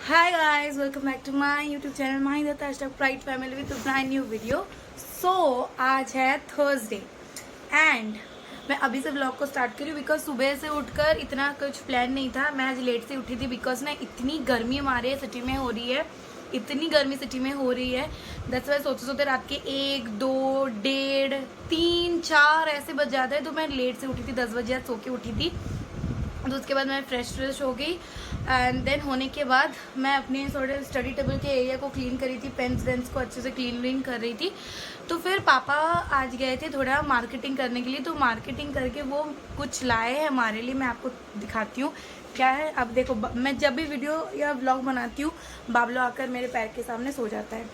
Hi guys, welcome back to my YouTube channel Mahi Dutta hashtag Pride Family with a brand new video. So आज है Thursday and मैं अभी से vlog को start करी because सुबह से उठकर इतना कुछ प्लान नहीं था. मैं आज लेट से उठी थी बिकॉज ना इतनी गर्मी हमारे सिटी में हो रही है, इतनी गर्मी सिटी में हो रही है. 10 बजे सोते सोते रात के 1, 2, 1:30, 3, 4 ऐसे बज जाते हैं. तो मैं लेट से उठी थी, 10 बजे आज सो के उठी थी. तो उसके बाद मैं फ्रेश हो गई एंड देन होने के बाद मैं अपने थोड़े स्टडी टेबल के एरिया को क्लीन करी थी, पेन्स वेंस को अच्छे से क्लीन कर रही थी. तो फिर पापा आज गए थे थोड़ा मार्केटिंग करने के लिए. तो मार्केटिंग करके वो कुछ लाए हैं हमारे लिए. मैं आपको दिखाती हूँ क्या है. अब देखो, मैं जब भी वीडियो या व्लॉग बनाती हूँ बाबलो आकर मेरे पैर के सामने सो जाता है.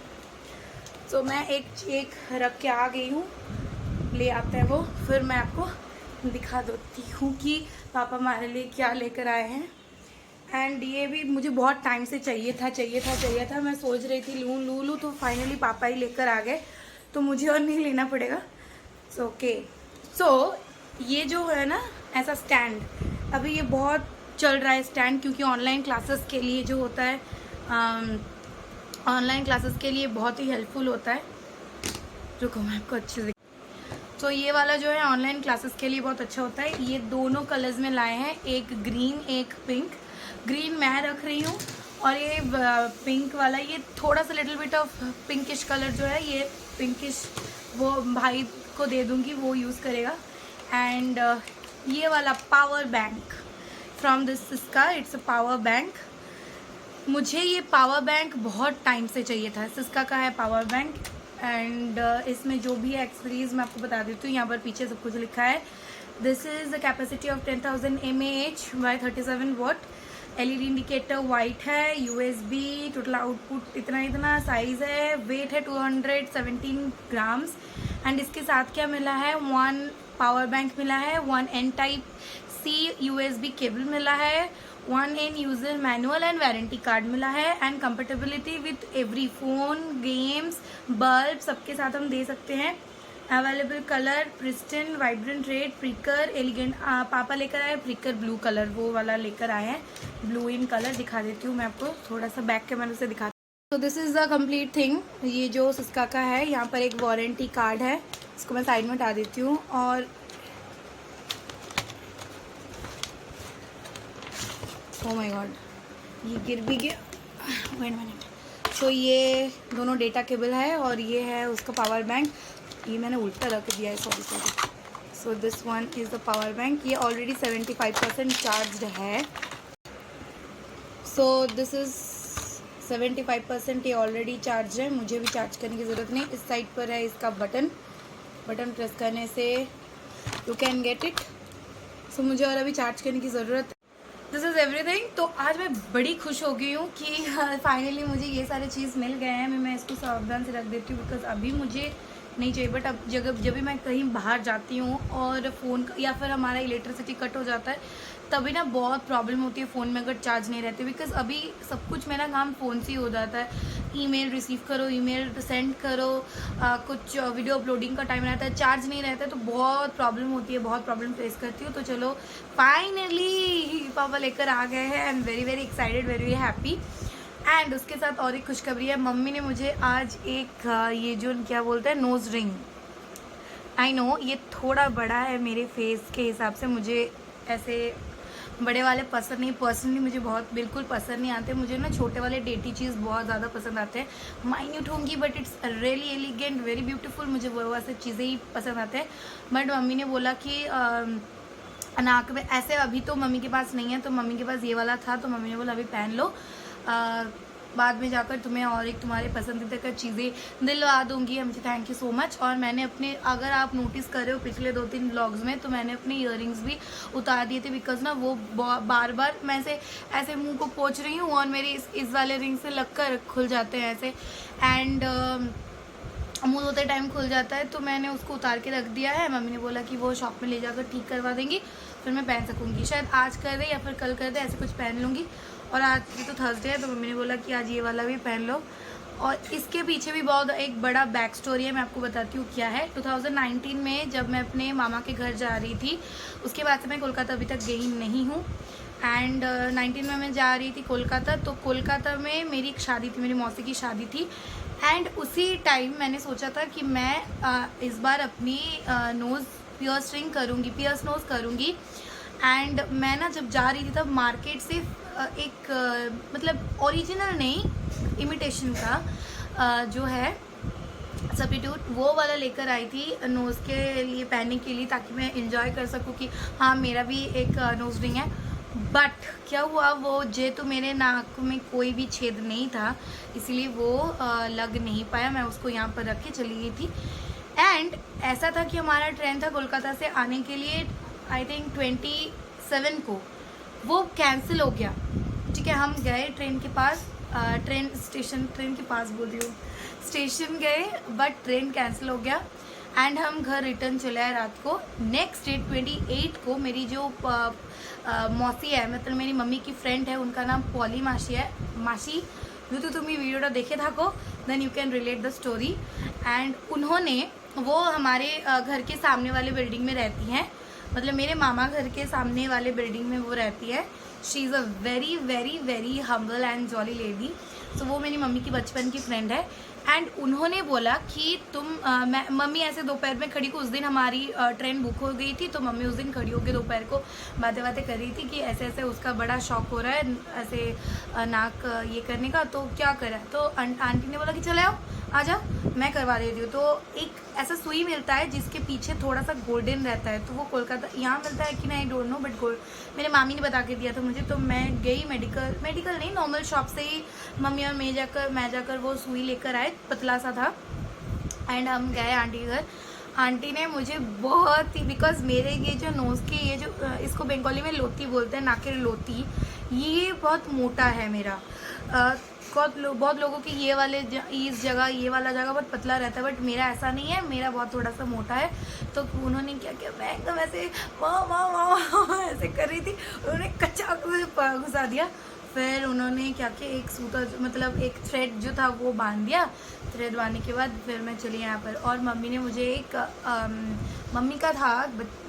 तो मैं एक रख के आ गई हूँ, ले आता है वो. फिर मैं आपको दिखा देती हूँ कि पापा हमारे लिए क्या लेकर आए हैं. एंड ये भी मुझे बहुत टाइम से चाहिए था. मैं सोच रही थी लूँ तो फाइनली पापा ही लेकर आ गए. तो मुझे और नहीं लेना पड़ेगा. ओके. सो ये जो है ना ऐसा स्टैंड, अभी ये बहुत चल रहा है स्टैंड, क्योंकि ऑनलाइन क्लासेस के लिए जो होता है, ऑनलाइन क्लासेस के लिए बहुत ही हेल्पफुल होता है. रुको मैं आपको अच्छे से. तो ये वाला जो है ऑनलाइन क्लासेस के लिए बहुत अच्छा होता है. ये दोनों कलर्स में लाए हैं, एक ग्रीन एक पिंक. ग्रीन मैं रख रही हूँ और ये पिंक वाला, ये थोड़ा सा little bit of pinkish colour जो है, ये पिंकिश वो भाई को दे दूँगी, वो यूज़ करेगा. एंड ये वाला power bank from this Syska, it's a power bank. मुझे ये पावर बैंक बहुत टाइम से चाहिए था. सिस्का का है पावर बैंक. एंड इसमें जो भी है एक्सेसरीज मैं आपको बता देती हूँ. यहाँ पर पीछे सब कुछ लिखा है. This is the capacity of 10,000 mAh by 37 watt. LED indicator white है. USB टोटल आउटपुट इतना साइज़ है. वेट है 217 ग्राम्स. एंड इसके साथ क्या मिला है, 1 पावर बैंक मिला है, 1 N type C USB cable मिला है, 1 N user manual and warranty card मिला है. And compatibility with every phone, games, bulb सबके साथ हम दे सकते हैं. Available colour pristine, vibrant red, प्रिकर, एलिगेंट. पापा लेकर आए प्रिकर ब्लू कलर, वो वाला लेकर आए हैं, ब्लू इन कलर. दिखा देती हूँ मैं आपको थोड़ा सा बैक कैमरा से दिखाती हूँ. तो this is the complete thing. ये जो सिस्का का है, यहाँ पर एक वारंटी कार्ड है, इसको मैं साइड में हटा देती हूँ. और ओ माय गॉड, ये गिर भी गया. Wait minute. तो ये दोनों डेटा केबल है और ये है उसका पावर बैंक. ये मैंने उल्टा रख दिया है, sorry. So this one is the power bank. ये ऑलरेडी 75% चार्ज्ड है. सो दिस इज़ 75%, ये ऑलरेडी चार्ज है. मुझे भी चार्ज करने की ज़रूरत नहीं. इस साइड पर है इसका बटन प्रेस करने से यू कैन गेट इट. सो मुझे और अभी चार्ज करने की ज़रूरत है. This is everything. तो आज मैं बड़ी खुश हो गई हूँ कि फाइनली मुझे ये सारे चीज़ मिल गए हैं. मैं इसको सावधान से रख देती हूँ बिकॉज अभी मुझे नहीं चाहिए. बट अब जब भी मैं कहीं बाहर जाती हूँ और फ़ोन या फिर हमारा इलेक्ट्रिसिटी कट हो जाता है, तभी ना बहुत प्रॉब्लम होती है फ़ोन में अगर चार्ज नहीं रहती. बिकॉज अभी सब कुछ मेरा काम फ़ोन से ही हो जाता है. ईमेल रिसीव करो, ईमेल सेंड करो, कुछ वीडियो अपलोडिंग का टाइम रहता है, चार्ज नहीं रहता है, तो बहुत प्रॉब्लम होती है, बहुत प्रॉब्लम फेस करती हूँ. तो चलो फाइनली पापा लेकर आ गए हैं. I am very very excited, very happy. And उसके साथ और एक खुशखबरी है. मम्मी ने मुझे आज एक ये जो क्या बोलते हैं नोज़ रिंग, आई नो ये थोड़ा बड़ा है मेरे फेस के हिसाब से, मुझे ऐसे बड़े वाले पसंद नहीं. पर्सनली मुझे बहुत बिल्कुल पसंद नहीं आते. मुझे ना छोटे वाले डेटी चीज़ बहुत ज़्यादा पसंद आते हैं. माइन्यूट होंगी but it's really elegant, very beautiful. मुझे वो वैसे चीज़ें ही पसंद आते हैं. बट मम्मी ने बोला कि नाक में ऐसे, अभी तो मम्मी के पास नहीं है, तो मम्मी के पास ये वाला था, तो मम्मी ने बोला अभी पहन लो, बाद में जाकर तुम्हें और एक तुम्हारे पसंदीदा का चीज़ें दिलवा दूंगी. मुझे थैंक यू सो मच. और मैंने अपने, अगर आप नोटिस कर रहे हो पिछले 2-3 व्लॉग्स में, तो मैंने अपने ईयरिंग्स भी उतार दिए थे बिकॉज ना वो बार बार मैं ऐसे मुंह को पोंछ रही हूँ और मेरे इस वाले रिंग से लगकर खुल जाते हैं ऐसे. एंड मुँह धोते टाइम खुल जाता है, तो मैंने उसको उतार के रख दिया है. मम्मी ने बोला कि वो शॉप में ले जाकर ठीक करवा देंगी, फिर मैं पहन सकूँगी. शायद आज कर दे या फिर कल कर दे, ऐसे कुछ पहन लूँगी. और आज भी तो थर्सडे है, तो मम्मी ने बोला कि आज ये वाला भी पहन लो. और इसके पीछे भी बहुत एक बड़ा बैक स्टोरी है, मैं आपको बताती हूँ क्या है. 2019 में जब मैं अपने मामा के घर जा रही थी, उसके बाद से मैं कोलकाता अभी तक गई नहीं हूँ. एंड 19 में मैं जा रही थी कोलकाता। तो कोलकाता में मेरी एक शादी थी, मेरी मौसी की शादी थी। एंड उसी टाइम मैंने सोचा था कि मैं इस बार अपनी नोज़ पियर्स नोज़ करूँगी। एंड मैं ना जब जा रही थी तब मार्केट से एक मतलब ओरिजिनल नहीं, इमिटेशन का जो है सब्स्टिट्यूट, वो वाला लेकर आई थी नोज़ के लिए पहनने के लिए, ताकि मैं इंजॉय कर सकूँ कि हाँ मेरा भी एक नोज़ रिंग है। बट क्या हुआ, वो जेहेतु मेरे नाक में कोई भी छेद नहीं था, इसलिए वो लग नहीं पाया। मैं उसको यहाँ पर रख के चली गई थी। एंड ऐसा था कि हमारा ट्रेन था कोलकाता से आने के लिए, आई थिंक 27 को, वो कैंसिल हो गया। ठीक है, हम गए ट्रेन के पास, ट्रेन के पास बोल रही हूँ, स्टेशन गए, बट ट्रेन कैंसिल हो गया। एंड हम घर रिटर्न चले आए रात को। नेक्स्ट डे 28 को मेरी जो मौसी है, मतलब मेरी मम्मी की फ्रेंड है, उनका नाम पॉली मासी है। मासी जो तो तुम्हें वीडियो देखे था को, then you can relate the story. And उन्होंने, वो हमारे घर के सामने वाले बिल्डिंग में रहती हैं, मतलब मेरे मामा घर के सामने वाले बिल्डिंग में वो रहती है। She is a very very very humble and jolly lady. So वो मेरी मम्मी की बचपन की फ्रेंड है। एंड उन्होंने बोला कि तुम मम्मी ऐसे दोपहर में खड़ी को, उस दिन हमारी ट्रेन बुक हो गई थी, तो मम्मी उस दिन खड़ी होकर दोपहर को बातें कर रही थी कि ऐसे ऐसे उसका बड़ा शौक हो रहा है ऐसे नाक ये करने का, तो क्या करा। तो आंटी ने बोला कि चले आओ, आ जाओ, मैं करवा देती हूँ। तो एक ऐसा सुई मिलता है जिसके पीछे थोड़ा सा गोल्डन रहता है, तो वो कोलकाता यहाँ मिलता है कि नहीं, आई डोंट नो, बट मेरे मामी ने बता के दिया था मुझे। तो मैं गई मेडिकल नहीं, नॉर्मल शॉप से ही मम्मी और मैं जाकर वो सुई लेकर आए, पतला सा था। एंड हम गए आंटी के घर। आंटी ने मुझे बहुत ही, बिकॉज मेरे ये जो नोज़ के ये जो इसको बंगाली में लोती बोलते हैं, नाकेर लोती, ये बहुत मोटा है मेरा। बहुत लोगों की ये वाले इस जगह, ये वाला जगह बहुत पतला रहता है, बट मेरा ऐसा नहीं है, मेरा बहुत थोड़ा सा मोटा है। तो उन्होंने क्या किया, मैं एकदम ऐसे वाह ऐसे कर रही थी, उन्होंने कच्चा घुसा दिया। फिर उन्होंने क्या किया, एक सूता, मतलब एक थ्रेड जो था वो बांध दिया। थ्रेड बांधने के बाद फिर मैं चली यहाँ पर, और मम्मी ने मुझे एक मम्मी का था,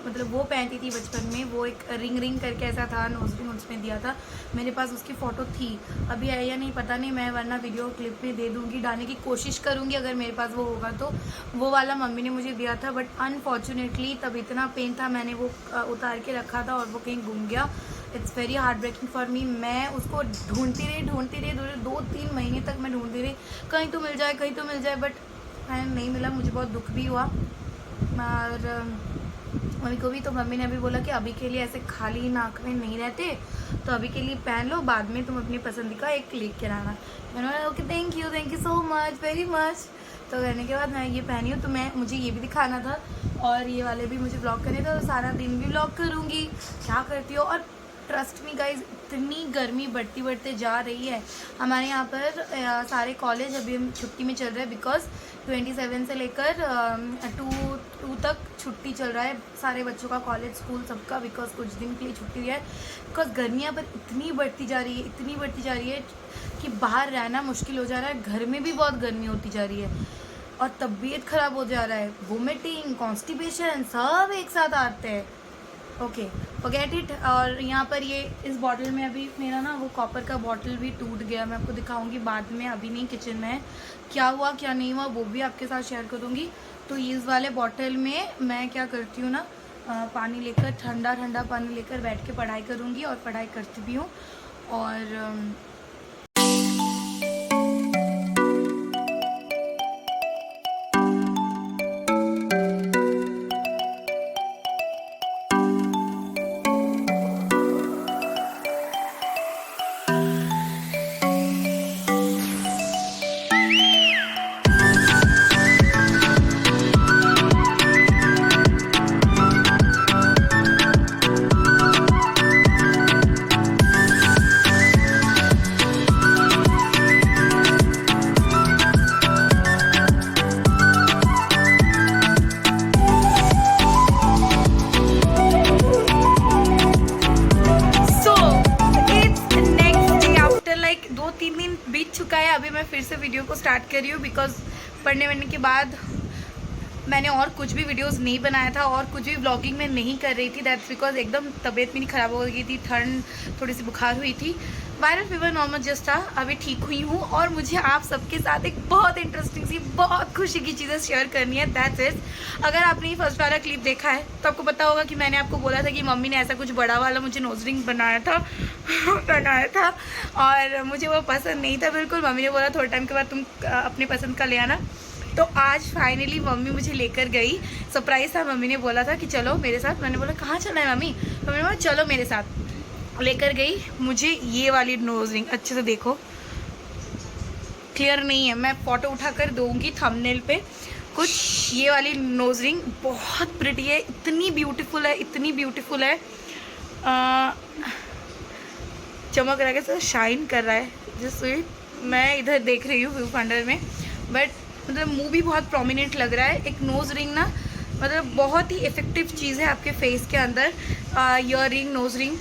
मतलब वो पहनती थी बचपन में, वो एक रिंग करके ऐसा था, नोज रिंग उसमें दिया था। मेरे पास उसकी फ़ोटो थी, अभी है या नहीं पता नहीं, मैं वरना वीडियो क्लिप में दे दूँगी, डालने की कोशिश करूँगी अगर मेरे पास वो होगा तो। वो वाला मम्मी ने मुझे दिया था, बट अनफॉर्चुनेटली तब इतना पेन था, मैंने वो उतार के रखा था और वो कहीं गुम गया। It's very heartbreaking for me. मैं उसको ढूंढती रही 2-3 महीने तक मैं ढूंढती रही, कहीं तो मिल जाए, बट नहीं मिला। मुझे बहुत दुख भी हुआ। और मम्मी को भी, तो मम्मी ने अभी बोला कि अभी के लिए ऐसे खाली नाक में नहीं रहते, तो अभी के लिए पहन लो, बाद में तुम अपनी पसंद का एक लेके आना। मैंने बोला okay, thank you so much, very much. तो करने के बाद मैं ये पहनी हूँ, तो मुझे ये भी दिखाना था, और ये वाले भी मुझे ब्लॉग करने थे, तो सारा दिन भी ब्लॉग करूँगी, क्या करती हो। और ट्रस्ट मी गाइज, इतनी गर्मी बढ़ते जा रही है। हमारे यहाँ पर सारे कॉलेज अभी हम छुट्टी में चल रहे हैं, बिकॉज 27 से लेकर 2 तक छुट्टी चल रहा है सारे बच्चों का, कॉलेज स्कूल सबका, बिकॉज कुछ दिन के लिए छुट्टी है। बिकॉज गर्मियाँ पर इतनी बढ़ती जा रही है कि बाहर रहना मुश्किल हो जा रहा है, घर में भी बहुत गर्मी होती जा रही है, और तबीयत ख़राब हो जा रहा है, वोमिटिंग, कॉन्स्टिपेशन सब एक साथ आते हैं। Okay, forget it. और यहाँ पर ये इस बॉटल में अभी मेरा ना वो कॉपर का बॉटल भी टूट गया, मैं आपको दिखाऊंगी बाद में, अभी नहीं, किचन में है। क्या हुआ क्या नहीं हुआ वो भी आपके साथ शेयर करूँगी। तो इस वाले बॉटल में मैं क्या करती हूँ ना, पानी लेकर, ठंडा पानी लेकर बैठ के पढ़ाई करूँगी, और पढ़ाई करती भी हूँ। और अभी मैं फिर से वीडियो को स्टार्ट कर रही हूँ, बिकॉज पढ़ने के बाद मैंने और कुछ भी वीडियोस नहीं बनाया था और कुछ भी व्लॉगिंग में नहीं कर रही थी। दैट्स बिकॉज एकदम तबीयत मेरी ख़राब हो गई थी, ठंड, थोड़ी सी बुखार हुई थी, वायरल फीवर नॉर्मल जस्ट था। अभी ठीक हुई हूँ और मुझे आप सबके साथ एक बहुत इंटरेस्टिंग सी, बहुत खुशी की चीज़ें शेयर करनी है। That's it. अगर आपने ये फर्स्ट वाला क्लिप देखा है तो आपको पता होगा कि मैंने आपको बोला था कि मम्मी ने ऐसा कुछ बड़ा वाला मुझे नोज रिंग बनाया था और मुझे वो पसंद नहीं था बिल्कुल। मम्मी ने बोला थोड़े टाइम के बाद तुम अपने पसंद का ले आना। तो आज फाइनली मम्मी मुझे लेकर गई। सरप्राइज़ था, मम्मी ने बोला था कि चलो मेरे साथ। मैंने बोला कहाँ चलना है मम्मी? मम्मी ने बोला चलो मेरे साथ। लेकर गई मुझे ये वाली नोज रिंग। अच्छे से देखो, क्लियर नहीं है, मैं फ़ोटो उठाकर दूंगी थंबनेल पे। कुछ ये वाली नोज रिंग बहुत प्रिटी है, इतनी ब्यूटीफुल है, इतनी ब्यूटीफुल है। चमक रहा है, शाइन कर रहा है। जैसे मैं इधर देख रही हूँ व्यू फाइंडर में, बट मतलब मुंह भी बहुत प्रोमिनेंट लग रहा है। एक नोज़ रिंग ना मतलब बहुत ही इफ़ेक्टिव चीज़ है आपके फेस के अंदर। ईयर रिंग, नोज़ रिंग,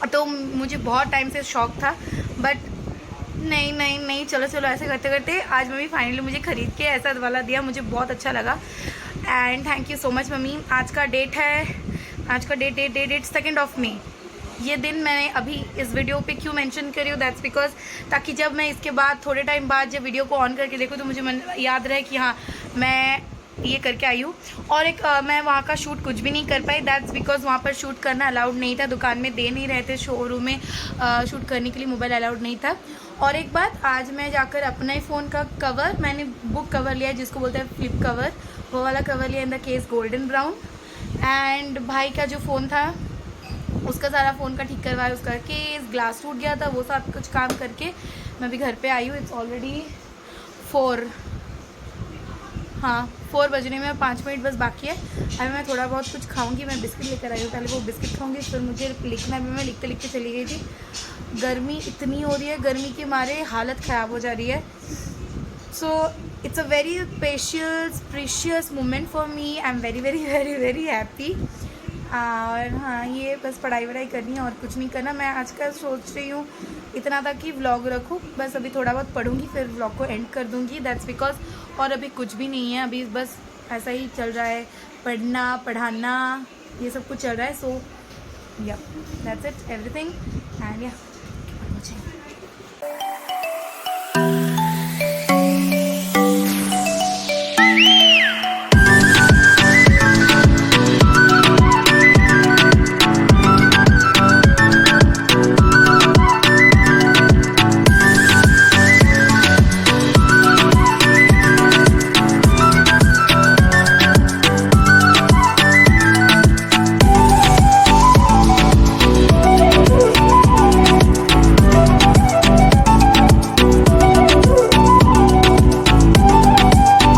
तो मुझे बहुत टाइम से शौक था, बट नहीं चलो ऐसे करते करते आज मम्मी फाइनली मुझे ख़रीद के ऐसा वाला दिया। मुझे बहुत अच्छा लगा and thank you so much mummy. आज का डेट 2 मई। ये दिन मैंने अभी इस वीडियो पे क्यों मेंशन करी हूँ, दैट्स बिकॉज ताकि जब मैं इसके बाद थोड़े टाइम बाद जब वीडियो को ऑन करके देखूँ तो मुझे याद रहे कि हाँ मैं ये करके आई हूँ। और एक मैं वहाँ का शूट कुछ भी नहीं कर पाई, दैट्स बिकॉज वहाँ पर शूट करना अलाउड नहीं था, दुकान में दे नहीं रहे थे, शोरूम में शूट करने के लिए मोबाइल अलाउड नहीं था। और एक बात, आज मैं जाकर अपना ही फ़ोन का कवर, मैंने बुक कवर लिया जिसको बोलते हैं फ्लिप कवर, वो वाला कवर लिया in the case golden brown. And भाई का जो फ़ोन था उसका सारा फ़ोन का ठीक करवाया, उसका केस ग्लास टूट गया था, वो सब कुछ काम करके मैं अभी घर पे आई हूँ। इट्स ऑलरेडी 4 बजने में 5 मिनट बस बाकी है। अभी मैं थोड़ा बहुत कुछ खाऊंगी। मैं बिस्किट लेकर आई हूँ, पहले वो बिस्किट खाऊंगी, फिर मुझे लिखना भी, मैं लिखते लिखते चली गई थी। गर्मी इतनी हो रही है, गर्मी के मारे हालत ख़राब हो जा रही है। So it's a very precious moment for me. I am very very very very happy. और हाँ, ये बस पढ़ाई वढ़ाई करनी है और कुछ नहीं करना। मैं आजकल सोच रही हूँ इतना तक कि व्लॉग रखूँ, बस अभी थोड़ा बहुत पढ़ूँगी फिर व्लॉग को एंड कर दूँगी। दैट्स बिकॉज और अभी कुछ भी नहीं है, अभी बस ऐसा ही चल रहा है, पढ़ना पढ़ाना ये सब कुछ चल रहा है। सो या दैट्स इट एवरीथिंग एंड या